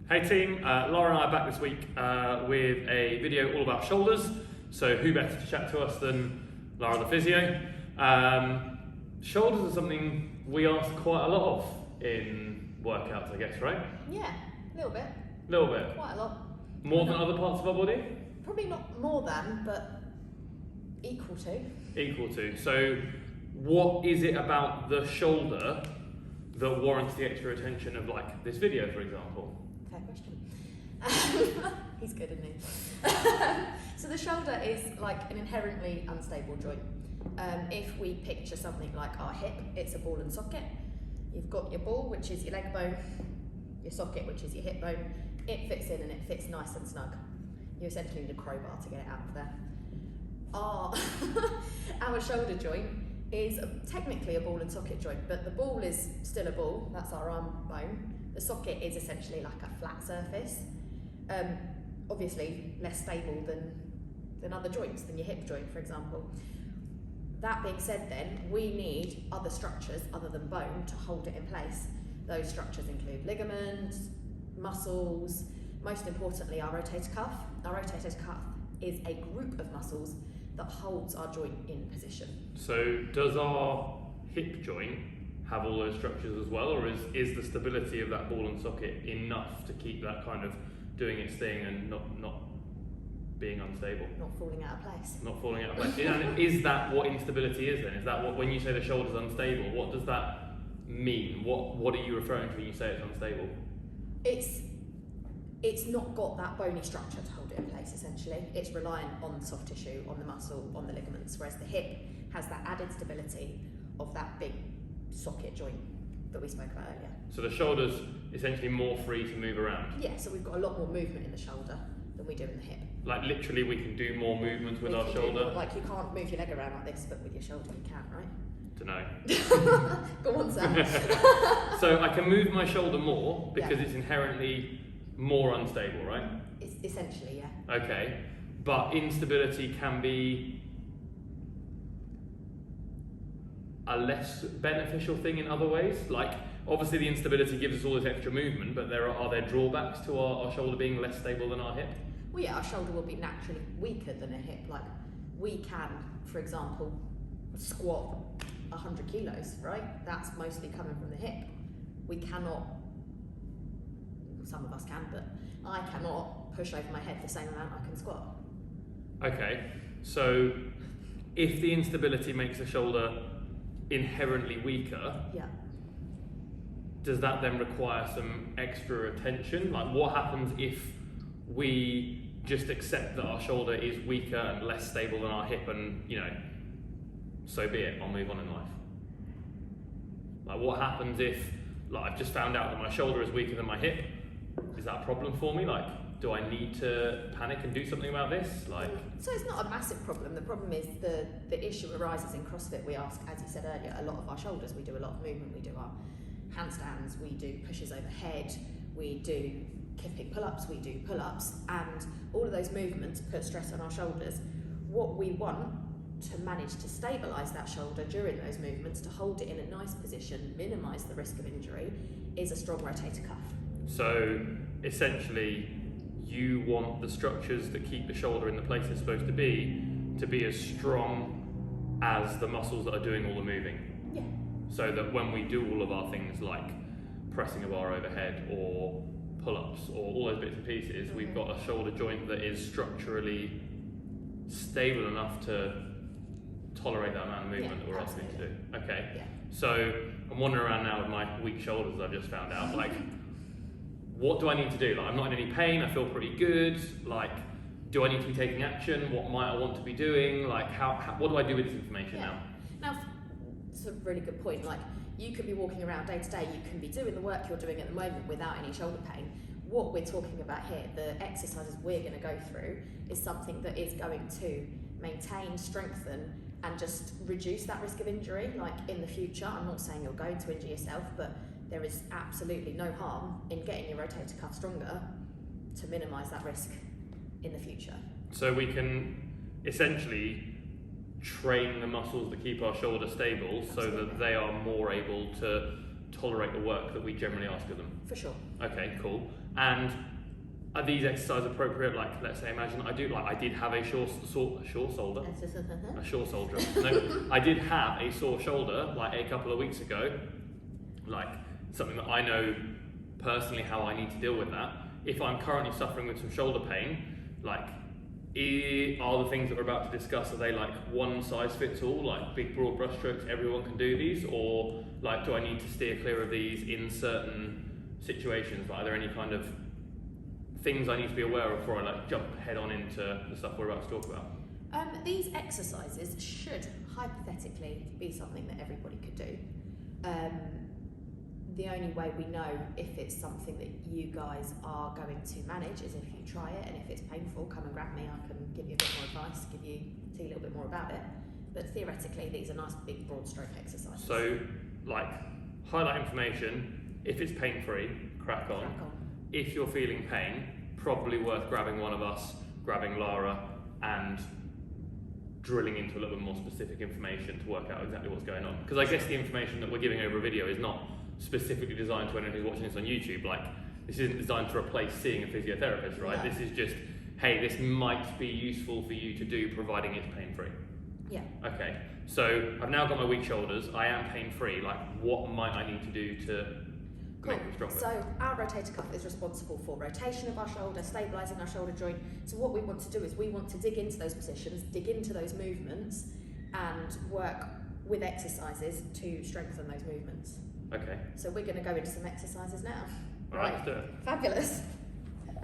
Hey team, Lara and I are back this week with a video all about shoulders. So who better to chat to us than Lara the Physio? Shoulders are something we ask quite a lot of in workouts, I guess, right? Yeah, a little bit. Little bit. Quite a lot. More than other parts of our body? Probably not more than, but equal to. Equal to. So what is it about the shoulder that warrants the extra attention of like this video, for example? Fair question. He's good, isn't he? So the shoulder is like an inherently unstable joint. If we picture something like our hip, it's a ball and socket. You've got your ball, which is your leg bone, your socket, which is your hip bone. It fits in and it fits nice and snug. You essentially need a crowbar to get it out of there. Our shoulder joint is technically a ball and socket joint, but the ball is still a ball, that's our arm bone. The socket is essentially like a flat surface. Obviously less stable than other joints, than your hip joint, for example. That being said then, we need other structures other than bone to hold it in place. Those structures include ligaments, muscles, most importantly our rotator cuff. Our rotator cuff is a group of muscles that holds our joint in position. So does our hip joint have all those structures as well, or is the stability of that ball and socket enough to keep that kind of doing its thing and not being unstable? Not falling out of place. Not falling out of place. And is that what instability is then? Is that what, when you say the shoulder's unstable, what does that mean? What are you referring to when you say it's unstable? It's not got that bony structure to hold it in place, essentially. It's reliant on the soft tissue, on the muscle, on the ligaments, whereas the hip has that added stability of that big socket joint that we spoke about earlier. So the shoulder's essentially more free to move around? Yeah, so we've got a lot more movement in the shoulder than we do in the hip. Like literally we can do more movements with our shoulder? Like you can't move your leg around like this, but with your shoulder you can, right? Dunno. Go on, Sam. So I can move my shoulder more because Yeah. it's inherently more unstable, right? It's essentially, yeah. Okay, but instability can be a less beneficial thing in other ways. Like obviously the instability gives us all this extra movement, but are there drawbacks to our shoulder being less stable than our hip? Well, yeah, our shoulder will be naturally weaker than a hip. Like we can, for example, squat 100 kilos, right? That's mostly coming from the hip. We cannot, some of us can, but I cannot push over my head the same amount I can squat. Okay, so if the instability makes the shoulder inherently weaker, Yeah. does that then require some extra attention? Like what happens if we just accept that our shoulder is weaker and less stable than our hip and, you know, so be it, I'll move on in life? Like what happens if, like I've just found out that my shoulder is weaker than my hip? Is that a problem for me? Like, do I need to panic and do something about this? Like, So it's not a massive problem. The problem is the issue arises in CrossFit. We ask, as you said earlier, a lot of our shoulders. We do a lot of movement. We do our handstands. We do pushes overhead. We do kipping pull-ups. We do pull-ups. And all of those movements put stress on our shoulders. What we want to manage to stabilise that shoulder during those movements, to hold it in a nice position, minimise the risk of injury, is a strong rotator cuff. so essentially you want the structures that keep the shoulder in the place it's supposed to be as strong as the muscles that are doing all the moving. Yeah. So that when we do all of our things like pressing a bar overhead or pull-ups or all those bits and pieces, we've got a shoulder joint that is structurally stable enough to tolerate that amount of movement that we're asking it to do. Okay. Yeah. So I'm wandering around now with my weak shoulders I've just found out. Like, what do I need to do? Like, I'm not in any pain, I feel pretty good. Like, do I need to be taking action? What might I want to be doing? Like, what do I do with this information now? Now, it's a really good point. Like, you could be walking around day to day, you can be doing the work you're doing at the moment without any shoulder pain. What we're talking about here, the exercises we're going to go through, is something that is going to maintain, strengthen, and just reduce that risk of injury. Like in the future, I'm not saying you're going to injure yourself, but there is absolutely no harm in getting your rotator cuff stronger to minimise that risk in the future. So we can essentially train the muscles that keep our shoulder stable so that they are more able to tolerate the work that we generally ask of them. For sure. Okay, cool. And are these exercises appropriate? Like, let's say, imagine I did have a sore shoulder. A sore soldier. No, I did have a sore shoulder like a couple of weeks ago. Like something that I know personally how I need to deal with that. If I'm currently suffering with some shoulder pain, like, are the things that we're about to discuss, are they like one size fits all, like big broad brush strokes, everyone can do these, or like do I need to steer clear of these in certain situations? Like, are there any kind of things I need to be aware of before I like jump head on into the stuff we're about to talk about? These exercises should hypothetically be something that everybody could do. The only way we know if it's something that you guys are going to manage is if you try it, and if it's painful, come and grab me. I can give you a bit more advice, tell you a little bit more about it. But theoretically, these are nice big broad stroke exercises. So, like, highlight information. If it's pain-free, crack on. If you're feeling pain, probably worth grabbing one of us, grabbing Lara, and drilling into a little bit more specific information to work out exactly what's going on. Because I guess the information that we're giving over a video is not specifically designed to anyone who's watching this on YouTube. Like, this isn't designed to replace seeing a physiotherapist, right? No. This is just, hey, this might be useful for you to do, providing it's pain-free. Yeah. Okay, so I've now got my weak shoulders, I am pain-free, like, what might I need to do to make them stronger? So our rotator cuff is responsible for rotation of our shoulder, stabilising our shoulder joint. So what we want to do is we want to dig into those positions, dig into those movements, and work with exercises to strengthen those movements. Okay. So we're going to go into some exercises now. Alright, let's do it. Fabulous.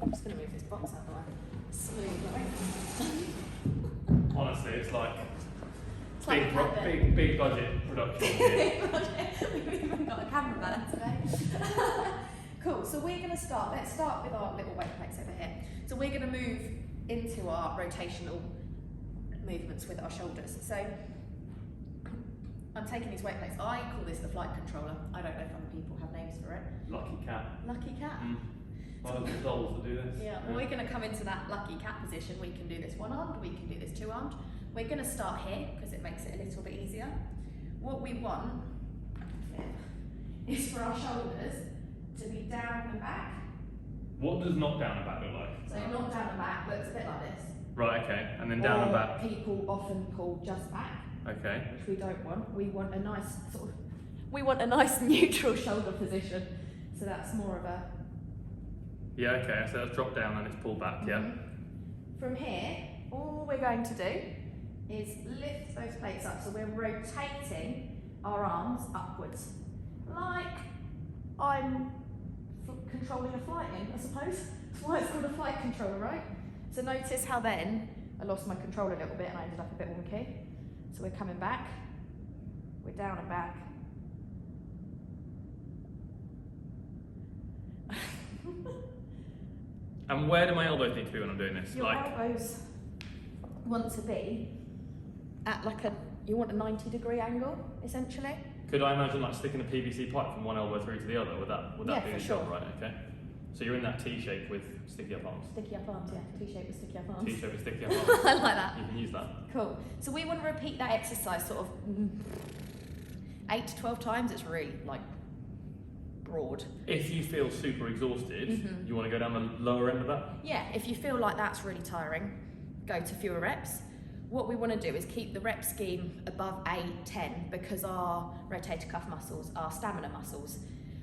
I'm just going to move this box out of the way. Smooth, right? Honestly, it's like It's like big budget production here. We've even got a cameraman today. Cool, so we're going to start, let's start with our little weight plates over here. So we're going to move into our rotational movements with our shoulders. So I'm taking these weight plates. I call this the flight controller. I don't know if other people have names for it. Lucky cat. Lucky cat. One of the dolls that do this. Yeah, well, we're going to come into that lucky cat position. We can do this one-armed, we can do this two-armed. We're going to start here because it makes it a little bit easier. What we want is for our shoulders to be down and back. What does not down and back look like? So not down and back looks a bit like this. Right, okay, and then down and back. People often pull just back. Okay. Which we don't want. We want a nice neutral shoulder position. So that's more of a... Yeah, okay, so that's drop down and it's pulled back, yeah. From here, all we're going to do is lift those plates up. So we're rotating our arms upwards. Like I'm controlling a flight in, I suppose. That's why it's called a flight controller, right? So notice how then I lost my control a little bit and I ended up a bit wonky. So we're coming back, we're down and back. And where do my elbows need to be when I'm doing this? Your elbows want to be at you want a 90-degree angle, essentially. Could I imagine like sticking a PVC pipe from one elbow through to the other? Would that be the job, right? Okay. So you're in that T shape with sticky up arms. Sticky up arms, yeah. T shape with sticky up arms. T shape with sticky up arms. I like that. You can use that. Cool. So we want to repeat that exercise sort of 8 to 12 times. It's really like broad. If you feel super exhausted, you want to go down the lower end of that? Yeah, if you feel like that's really tiring, go to fewer reps. What we want to do is keep the rep scheme above 8-10 because our rotator cuff muscles are stamina muscles.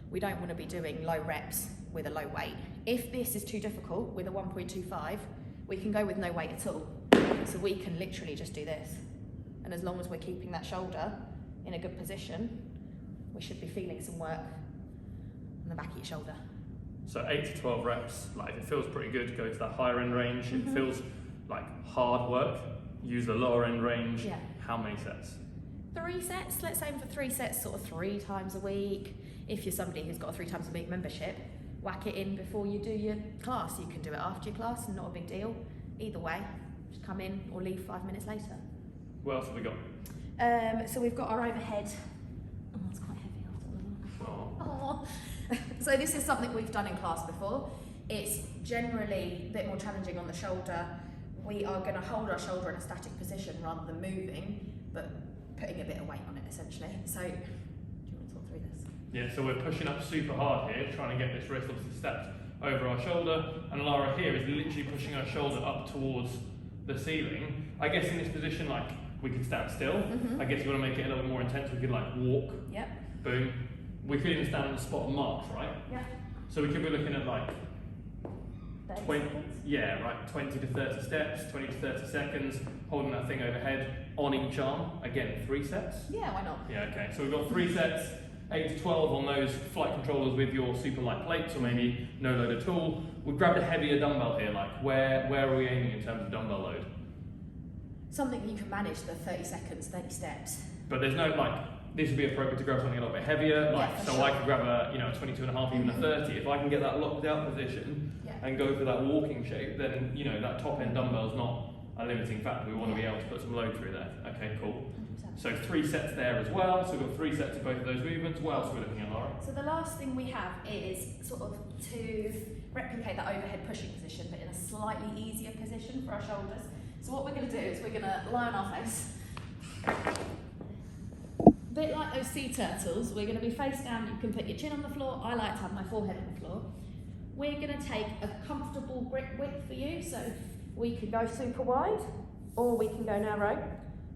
We don't want to be doing low reps with a low weight. If this is too difficult with a 1.25, we can go with no weight at all. So we can literally just do this. And as long as we're keeping that shoulder in a good position, we should be feeling some work on the back of your shoulder. So 8 to 12 reps, like if it feels pretty good, go to that higher end range. If it feels like hard work, use the lower end range. Yeah. How many sets? 3 sets, let's aim for 3 sets, sort of 3 times a week. If you're somebody who's got a 3 times a week membership, whack it in before you do your class. You can do it after your class, not a big deal. Either way, just come in or leave 5 minutes later. What else have we got? So we've got our overhead. Oh, it's quite heavy after Oh. So this is something we've done in class before. It's generally a bit more challenging on the shoulder. We are going to hold our shoulder in a static position rather than moving, but putting a bit of weight on it essentially. So, do you want to talk through this? Yeah, so we're pushing up super hard here, trying to get this wrist obviously stepped over our shoulder, and Lara here is literally pushing her shoulder up towards the ceiling. I guess in this position, like, we could stand still. I guess you want to make it a little bit more intense, we could like walk. Yep. Boom. We could even stand on the spot and marks, right? Yeah. So we could be looking at like 20, seconds? yeah, right, 20 to 30 steps, 20 to 30 seconds, holding that thing overhead on each arm. Again, 3 sets. Yeah, why not? Yeah, okay. So we've got 3 sets, 8 to 12 on those flight controllers with your super light plates, or maybe no load at all. We've grabbed a heavier dumbbell here. Like, where are we aiming in terms of dumbbell load? Something you can manage the 30 seconds, 30 steps. But there's no like, this would be appropriate to grab something a little bit heavier. Like, Yeah, so sure. I could grab a 22 and a half, even a 30. If I can get that locked out position and go for that walking shape, then that top end dumbbell's not a limiting factor. We want to be able to put some load through there. Okay, cool. 100%. So 3 sets there as well. So we've got 3 sets of both of those movements. What else are we looking at, Lara? So the last thing we have is sort of to replicate that overhead pushing position, but in a slightly easier position for our shoulders. So what we're going to do is we're going to lie on our face. A bit like those sea turtles, we're going to be face down. You can put your chin on the floor. I like to have my forehead on the floor. We're going to take a comfortable grip width for you, so we can go super wide or we can go narrow.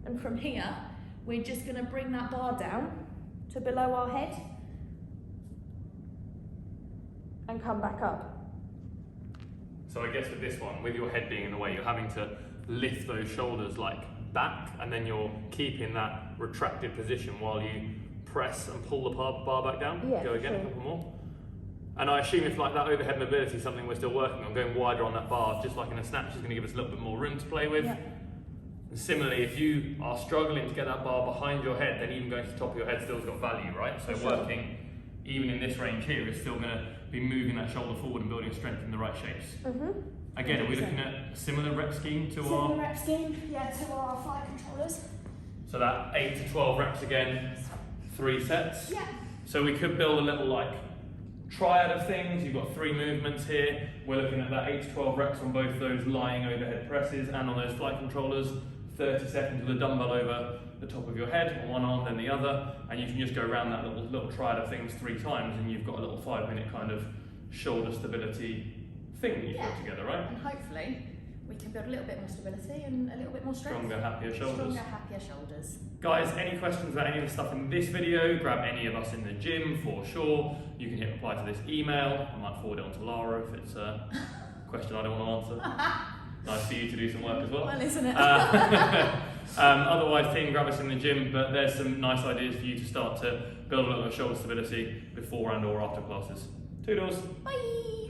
And from here, we're just going to bring that bar down to below our head and come back up. So I guess with this one, with your head being in the way, you're having to lift those shoulders like back, and then you're keeping that retracted position while you press and pull the bar back down. Yeah, go again, sure. a couple more. And I assume if like that overhead mobility is something we're still working on, going wider on that bar, just like in a snatch, is going to give us a little bit more room to play with. Yeah. And similarly, if you are struggling to get that bar behind your head, then even going to the top of your head still's got value, right? So Sure. working even in this range here is still going to be moving that shoulder forward and building strength in the right shapes. Again, are we looking at a similar rep scheme to our... Similar rep scheme, yeah, to our flight controllers. So that 8 to 12 reps again, 3 sets. Yeah. So we could build a little like triad of things. You've got 3 movements here. We're looking at that 8 to 12 reps on both those lying overhead presses and on those flight controllers. 30 seconds with a dumbbell over the top of your head, on one arm then the other, and you can just go around that little triad of things 3 times, and you've got a little 5-minute kind of shoulder stability thing that you've put together, right? And hopefully we can build a little bit more stability and a little bit more strength. Stronger, happier shoulders. Stronger, happier shoulders. Guys, any questions about any of the stuff in this video, grab any of us in the gym for sure. You can hit reply to this email. I might forward it on to Lara if it's a question I don't want to answer. Nice for you to do some work as well. Well, isn't it? Otherwise, team, grab us in the gym, but there's some nice ideas for you to start to build a little shoulder stability before and or after classes. Toodles! Bye!